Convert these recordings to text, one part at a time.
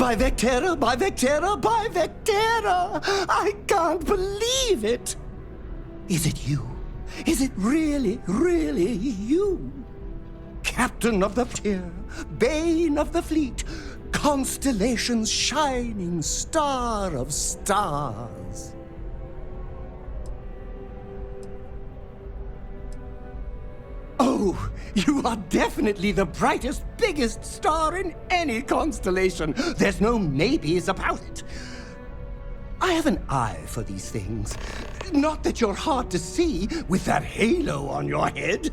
By Vectera, by Vectera, by Vectera! I can't believe it! Is it you? Is it really, really you? Captain of the tier, bane of the fleet, Constellation's shining star of stars. Oh, you are definitely the brightest, biggest star in any constellation. There's no maybes about it. I have an eye for these things. Not that you're hard to see with that halo on your head.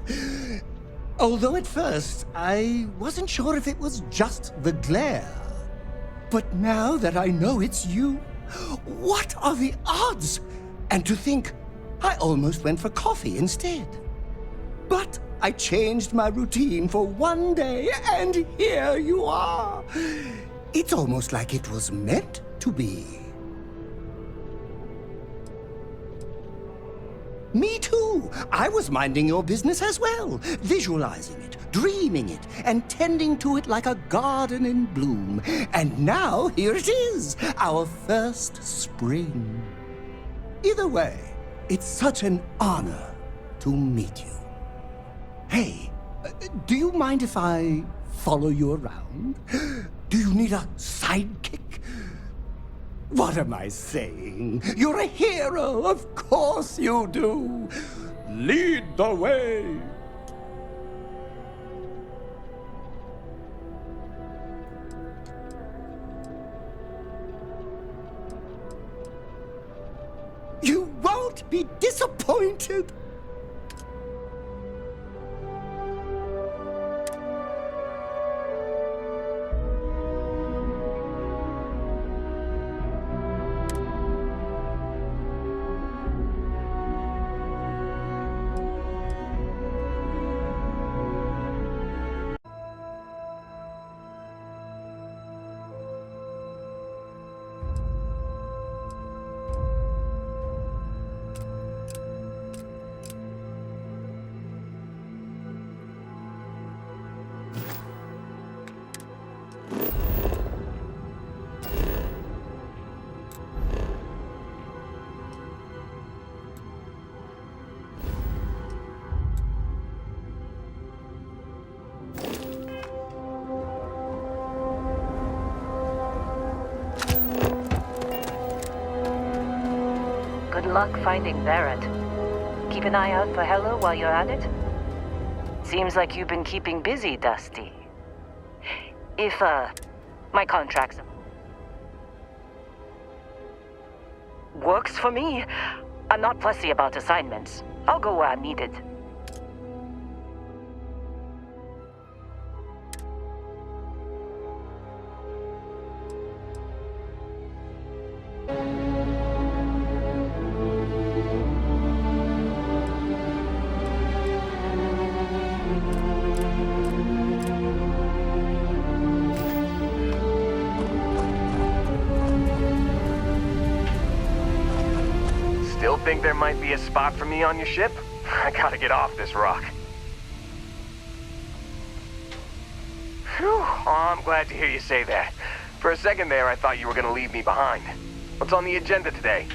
Although at first, I wasn't sure if it was just the glare. But now that I know it's you, what are the odds? And to think, I almost went for coffee instead. But I changed my routine for one day, and here you are. It's almost like it was meant to be. Me too. I was minding your business as well, visualizing it, dreaming it, and tending to it like a garden in bloom. And now here it is, our first spring. Either way, it's such an honor to meet you. Hey, do you mind if I follow you around? Do you need a sidekick? What am I saying? You're a hero, of course you do. Lead the way. You won't be disappointed. Good luck finding Barrett. Keep an eye out for Hello while you're at it. Seems like you've been keeping busy, Dusty. If, my contract's works for me. I'm not fussy about assignments. I'll go where I'm needed. Still think there might be a spot for me on your ship? I gotta get off this rock. Phew, oh, I'm glad to hear you say that. For a second there, I thought you were gonna leave me behind. What's on the agenda today?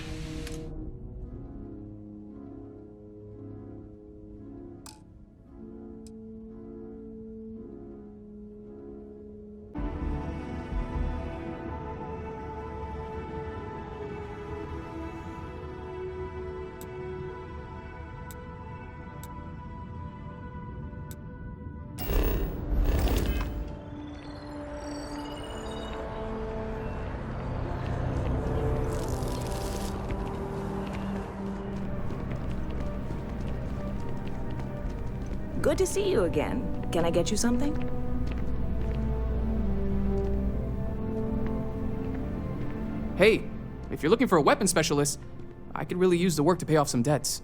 Good to see you again. Can I get you something? Hey, if you're looking for a weapon specialist, I could really use the work to pay off some debts.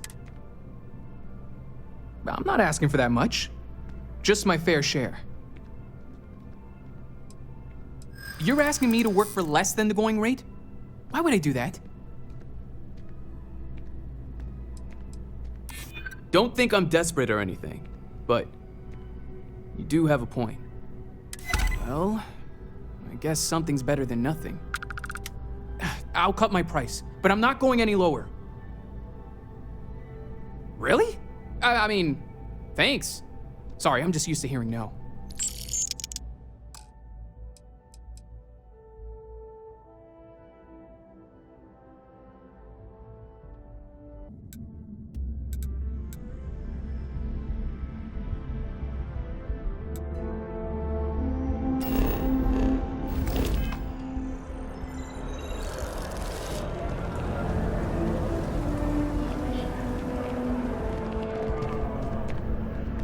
I'm not asking for that much. Just my fair share. You're asking me to work for less than the going rate? Why would I do that? Don't think I'm desperate or anything, but you do have a point. Well, I guess something's better than nothing. I'll cut my price, but I'm not going any lower. Really? I mean, thanks. Sorry, I'm just used to hearing no.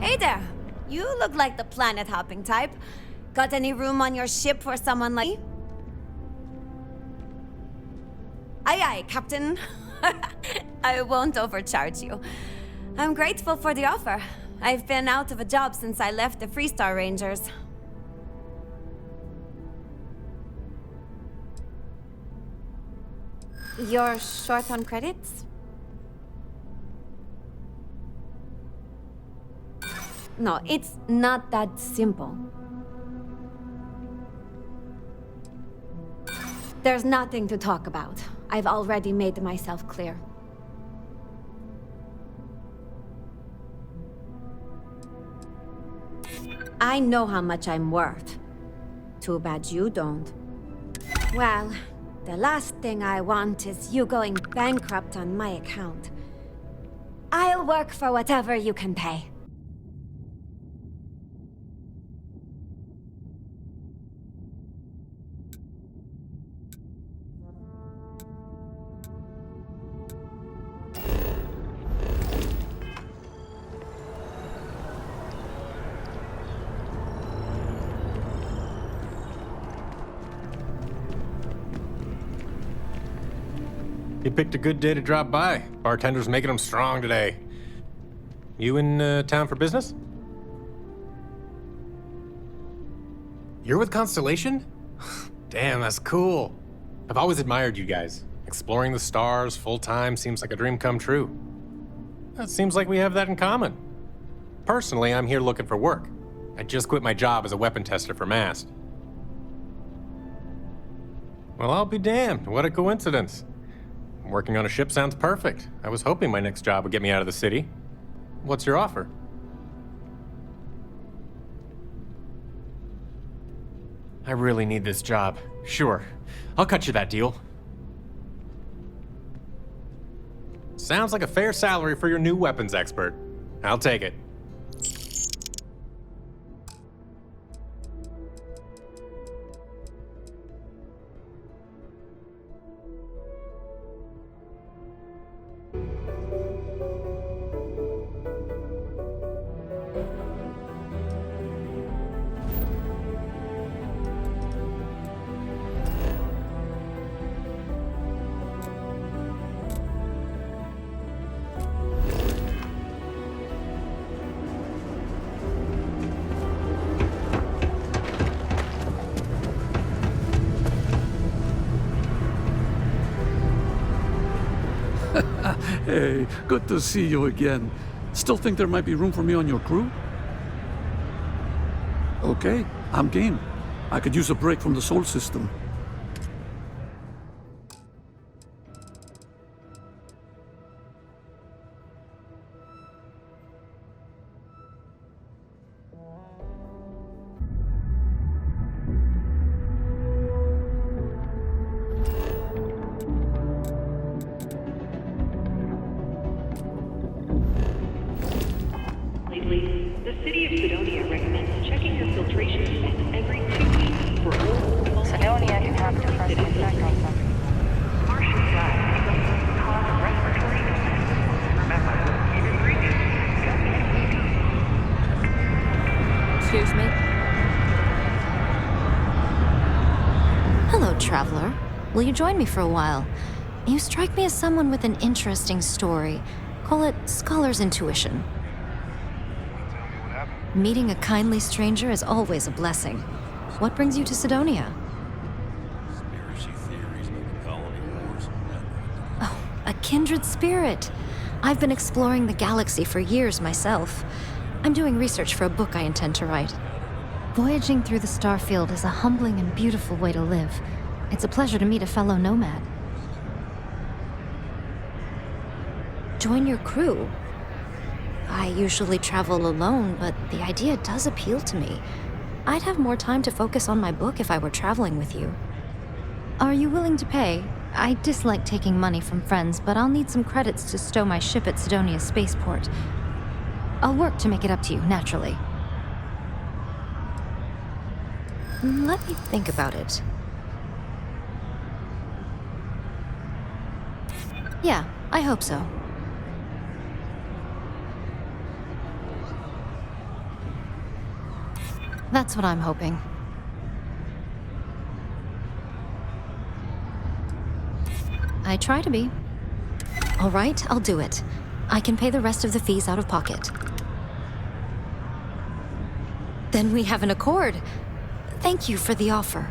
Hey there! You look like the planet-hopping type. Got any room on your ship for someone like me? Aye aye, Captain. I won't overcharge you. I'm grateful for the offer. I've been out of a job since I left the Freestar Rangers. You're short on credits? No, it's not that simple. There's nothing to talk about. I've already made myself clear. I know how much I'm worth. Too bad you don't. Well, the last thing I want is you going bankrupt on my account. I'll work for whatever you can pay. You picked a good day to drop by. Bartender's making them strong today. You in town for business? You're with Constellation? Damn, that's cool. I've always admired you guys. Exploring the stars full-time seems like a dream come true. It seems like we have that in common. Personally, I'm here looking for work. I just quit my job as a weapon tester for MAST. Well, I'll be damned. What a coincidence. Working on a ship sounds perfect. I was hoping my next job would get me out of the city. What's your offer? I really need this job. Sure. I'll cut you that deal. Sounds like a fair salary for your new weapons expert. I'll take it. Hey, good to see you again. Still think there might be room for me on your crew? Okay, I'm game. I could use a break from the Sol system. Will you join me for a while? You strike me as someone with an interesting story. Call it scholar's intuition. Meeting a kindly stranger is always a blessing. What brings you to Sidonia? Oh, a kindred spirit. I've been exploring the galaxy for years myself. I'm doing research for a book I intend to write. Voyaging through the Starfield is a humbling and beautiful way to live. It's a pleasure to meet a fellow nomad. Join your crew? I usually travel alone, but the idea does appeal to me. I'd have more time to focus on my book if I were traveling with you. Are you willing to pay? I dislike taking money from friends, but I'll need some credits to stow my ship at Sidonia's spaceport. I'll work to make it up to you, naturally. Let me think about it. Yeah, I hope so. That's what I'm hoping. I try to be. All right, I'll do it. I can pay the rest of the fees out of pocket. Then we have an accord. Thank you for the offer.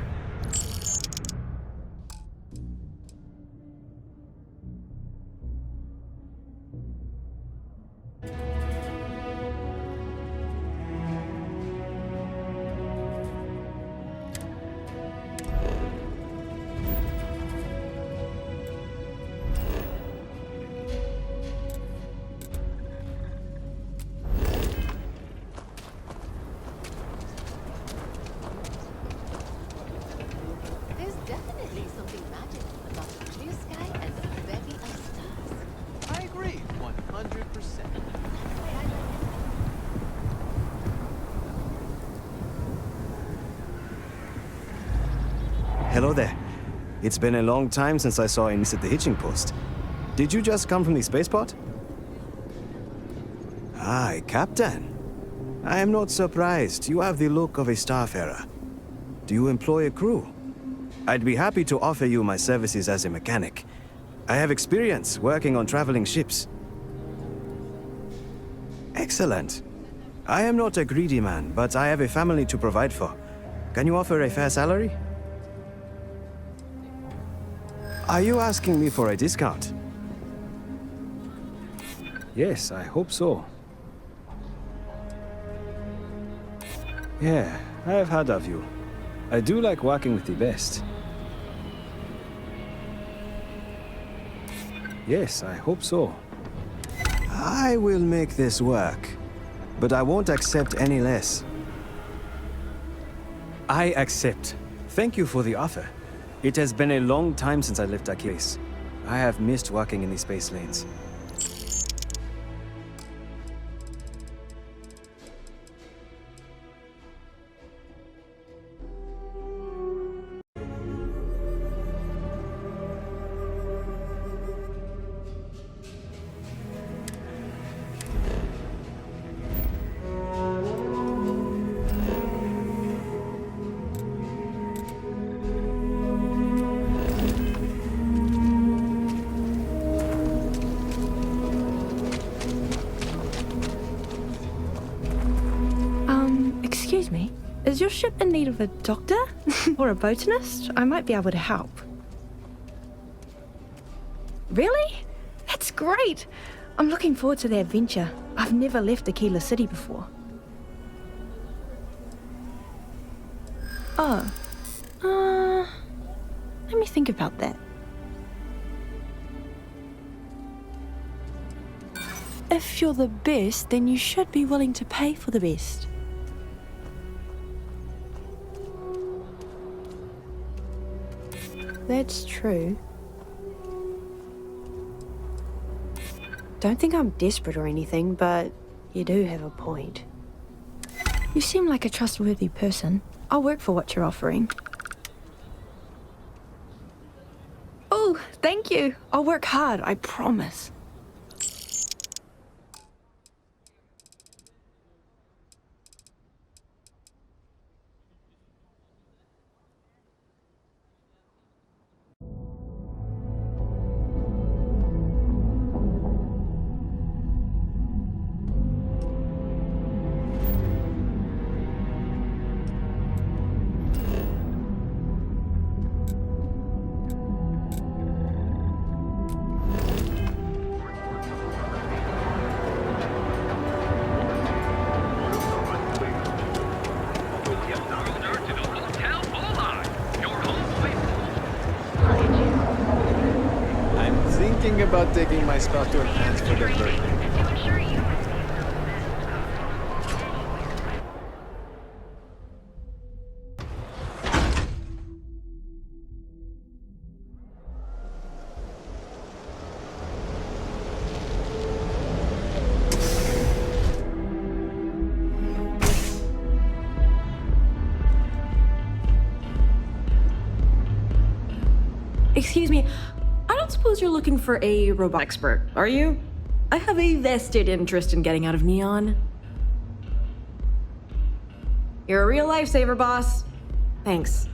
Hello there. It's been a long time since I saw Ines at the hitching post. Did you just come from the spaceport? Aye, Captain. I am not surprised. You have the look of a starfarer. Do you employ a crew? I'd be happy to offer you my services as a mechanic. I have experience working on traveling ships. Excellent. I am not a greedy man, but I have a family to provide for. Can you offer a fair salary? Are you asking me for a discount? Yes, I hope so. Yeah, I have heard of you. I do like working with the best. Yes, I hope so. I will make this work, but I won't accept any less. I accept. Thank you for the offer. It has been a long time since I left Aguerro. I have missed working in the space lanes. Excuse me, is your ship in need of a doctor? Or a botanist? I might be able to help. Really? That's great! I'm looking forward to the adventure. I've never left Aquila City before. Oh. Let me think about that. If you're the best, then you should be willing to pay for the best. That's true. Don't think I'm desperate or anything, but you do have a point. You seem like a trustworthy person. I'll work for what you're offering. Oh, thank you. I'll work hard, I promise. about taking my stuff to an aunt's for their birthday. Excuse me, I don't suppose you're looking for a robot expert, are you? I have a vested interest in getting out of Neon. You're a real lifesaver, boss. Thanks.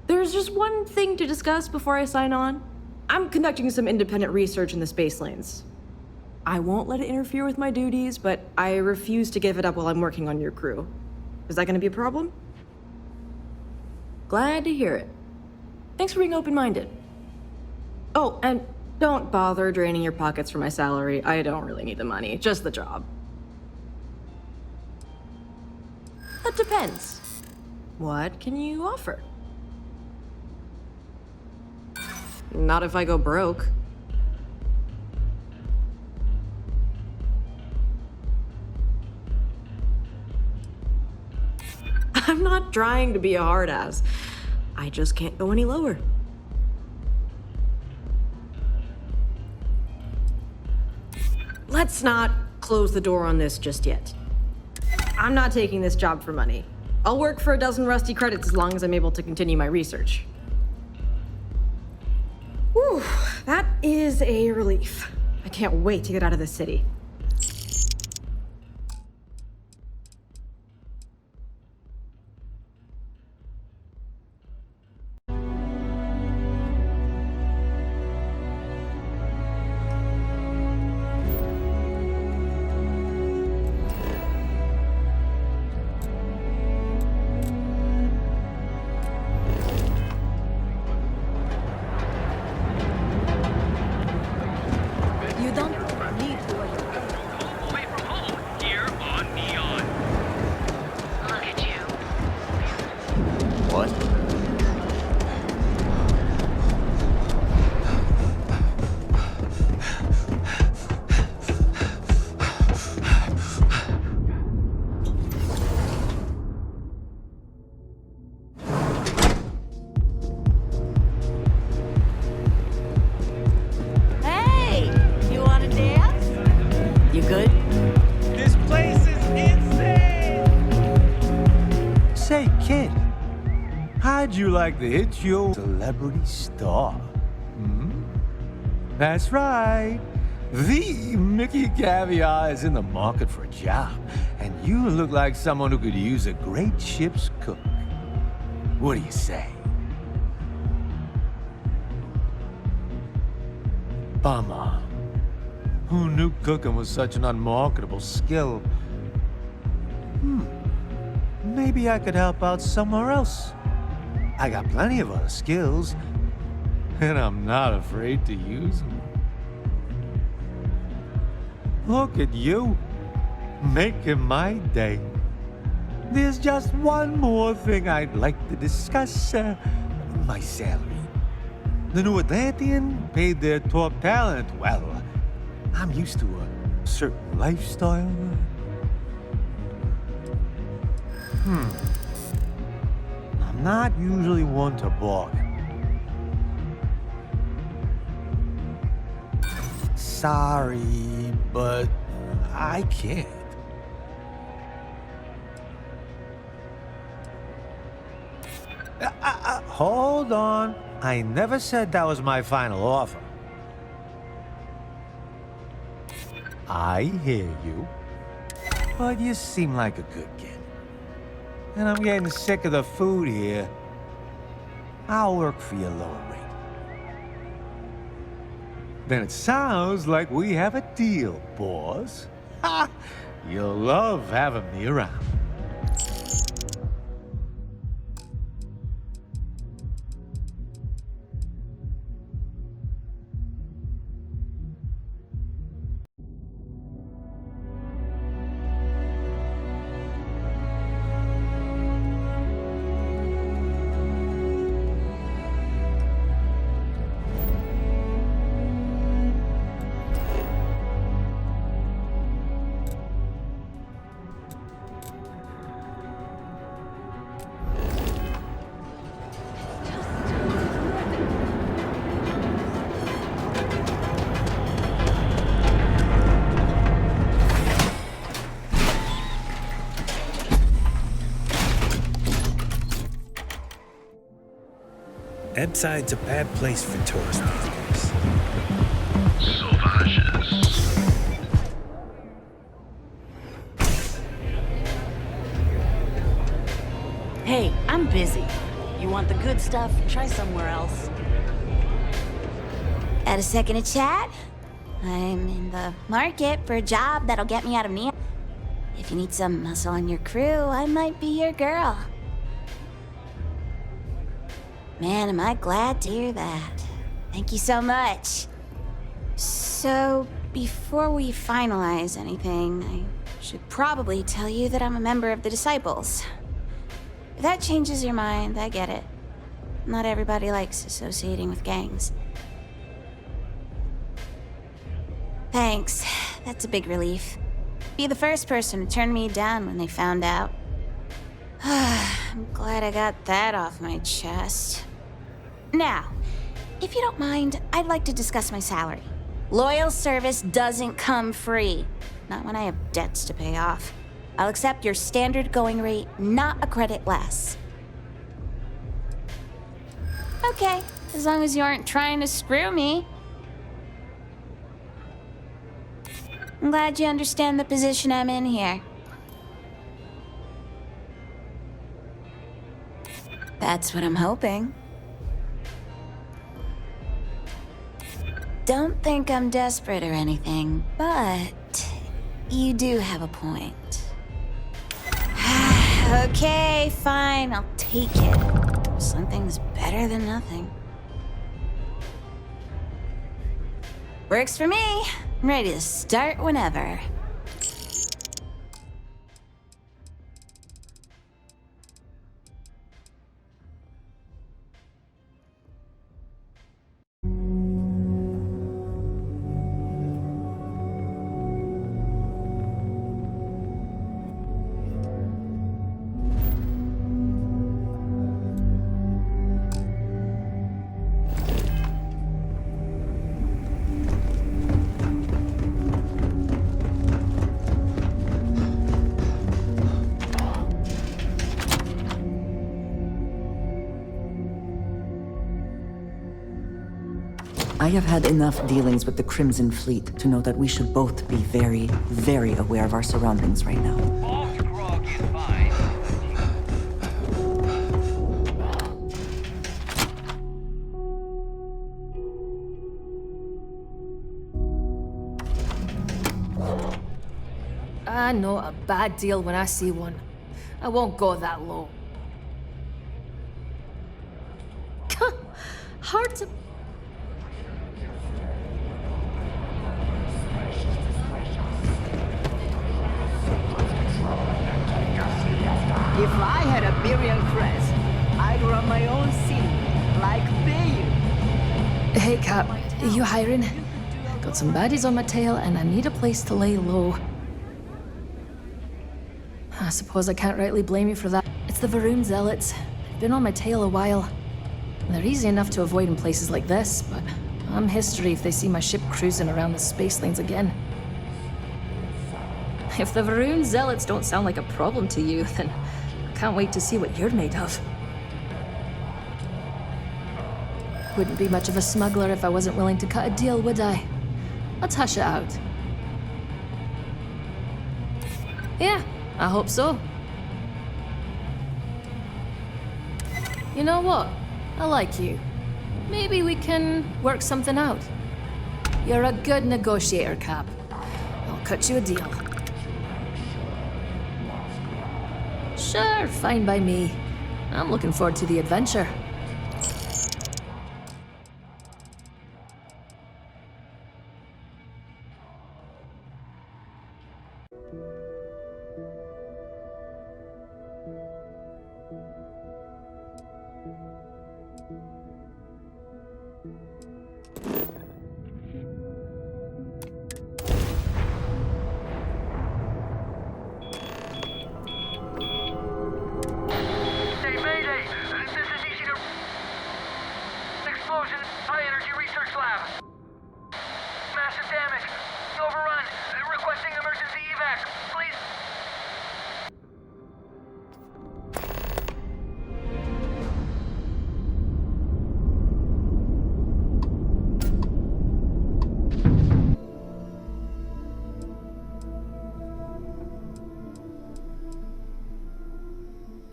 There's just one thing to discuss before I sign on. I'm conducting some independent research in the space lanes. I won't let it interfere with my duties, but I refuse to give it up while I'm working on your crew. Is that gonna be a problem? Glad to hear it. Thanks for being open-minded. Oh, and don't bother draining your pockets for my salary. I don't really need the money, just the job. That depends. What can you offer? Not if I go broke. I'm not trying to be a hard ass. I just can't go any lower. Let's not close the door on this just yet. I'm not taking this job for money. I'll work for a dozen rusty credits as long as I'm able to continue my research. Whew, that is a relief. I can't wait to get out of this city. You like to hit your celebrity star? Hmm? That's right. The Mickey Caviar is in the market for a job, and you look like someone who could use a great ship's cook. What do you say? Bummer. Who knew cooking was such an unmarketable skill? Maybe I could help out somewhere else. I got plenty of other skills, and I'm not afraid to use them. Look at you, making my day. There's just one more thing I'd like to discuss, my salary. The New Atlantean paid their top talent well. I'm used to a certain lifestyle. I'm not usually one to bargain. Sorry, but I can't. Hold on. I never said that was my final offer. I hear you, but you seem like a good kid. And I'm getting sick of the food here. I'll work for your lower rate. Then it sounds like we have a deal, boss. Ha! You'll love having me around. Ebbside's a bad place for tourists these days. Hey, I'm busy. You want the good stuff? Try somewhere else. Got a second to chat? I'm in the market for a job that'll get me out of Neon. If you need some muscle on your crew, I might be your girl. Man, am I glad to hear that. Thank you so much. So, before we finalize anything, I should probably tell you that I'm a member of the Disciples. If that changes your mind, I get it. Not everybody likes associating with gangs. Thanks. That's a big relief. Be the first person to turn me down when they found out. I'm glad I got that off my chest. Now, if you don't mind, I'd like to discuss my salary. Loyal service doesn't come free. Not when I have debts to pay off. I'll accept your standard going rate, not a credit less. Okay, as long as you aren't trying to screw me. I'm glad you understand the position I'm in here. That's what I'm hoping. Don't think I'm desperate or anything, but you do have a point. Okay, fine, I'll take it. Something's better than nothing. Works for me. I'm ready to start whenever. I have had enough dealings with the Crimson Fleet to know that we should both be very, very aware of our surroundings right now. I know a bad deal when I see one. I won't go that low. Hard to... If I had a billion crest, I'd run my own city, like Bayou. Hey, Cap, you hiring? Got some baddies on my tail, and I need a place to lay low. I suppose I can't rightly blame you for that. It's the Varun Zealots. They've been on my tail a while. They're easy enough to avoid in places like this, but I'm history if they see my ship cruising around the space lanes again. If the Varun Zealots don't sound like a problem to you, then I can't wait to see what you're made of. Wouldn't be much of a smuggler if I wasn't willing to cut a deal, would I? Let's hash it out. Yeah, I hope so. You know what? I like you. Maybe we can work something out. You're a good negotiator, Cap. I'll cut you a deal. Sure, fine by me. I'm looking forward to the adventure.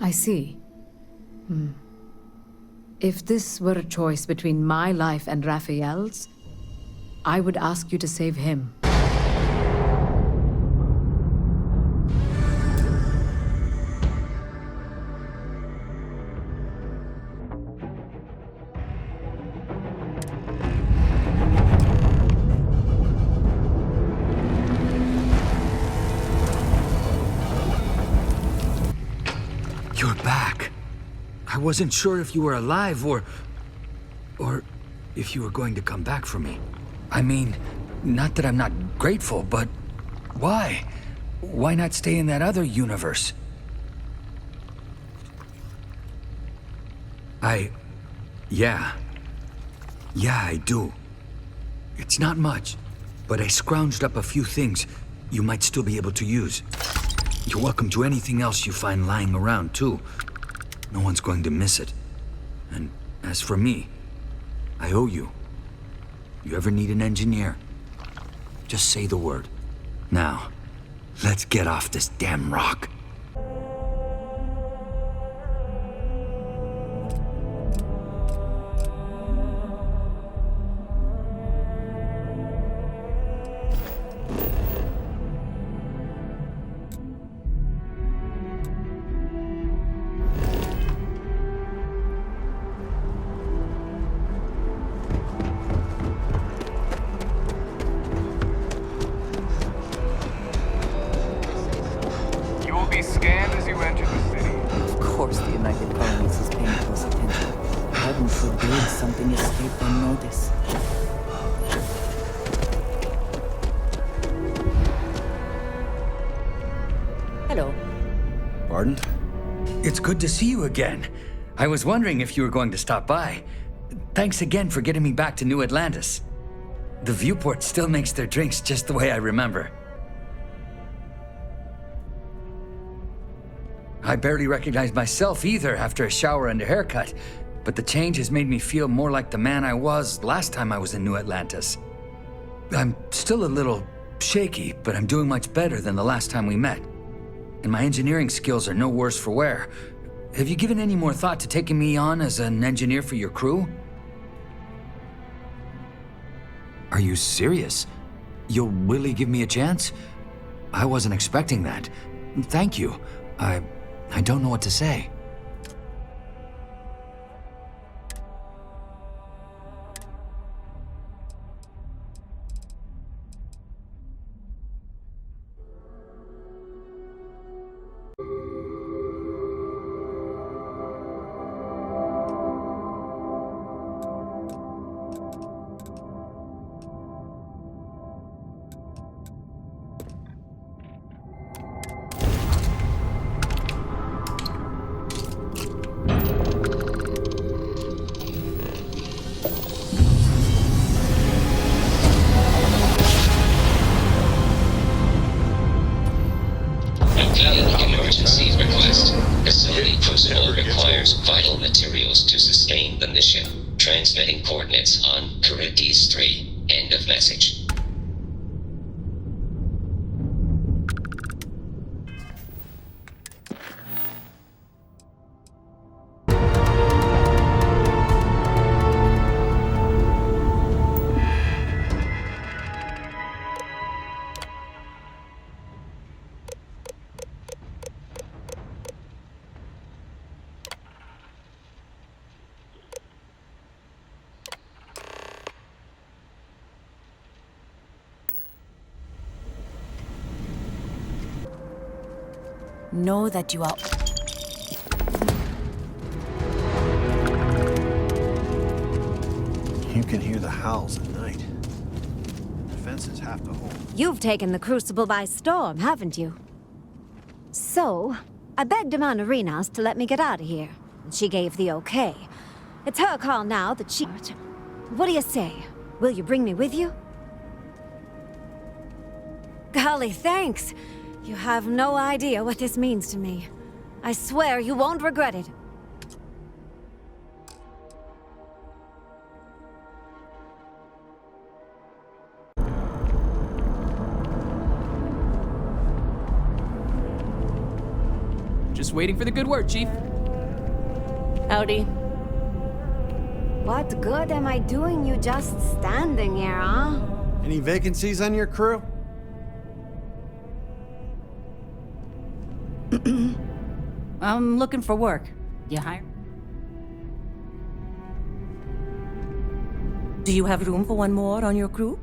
I see. If this were a choice between my life and Rafael's, I would ask you to save him. You're back. I wasn't sure if you were alive or if you were going to come back for me. I mean, not that I'm not grateful, but why? Why not stay in that other universe? Yeah, I do. It's not much, but I scrounged up a few things you might still be able to use. You're welcome to anything else you find lying around, too. No one's going to miss it. And as for me, I owe you. You ever need an engineer? Just say the word. Now, let's get off this damn rock. Good to see you again. I was wondering if you were going to stop by. Thanks again for getting me back to New Atlantis. The viewport still makes their drinks just the way I remember. I barely recognize myself either after a shower and a haircut, but the change has made me feel more like the man I was last time I was in New Atlantis. I'm still a little shaky, but I'm doing much better than the last time we met. And my engineering skills are no worse for wear. Have you given any more thought to taking me on as an engineer for your crew? Are you serious? You'll really give me a chance? I wasn't expecting that. Thank you. I don't know what to say. Emergency request. Facility crucible requires vital materials to sustain the mission. Transmitting coordinates on Charybdis 3. End of message. Know that you are... You can hear the howls at night. Defenses have to hold. You've taken the Crucible by storm, haven't you? So, I begged Amanda Arenas to let me get out of here, and she gave the okay. It's her call now that she... What do you say? Will you bring me with you? Golly, thanks! You have no idea what this means to me. I swear you won't regret it. Just waiting for the good word, Chief. Howdy. What good am I doing you just standing here, huh? Any vacancies on your crew? I'm looking for work. You hire? Do you have room for one more on your crew?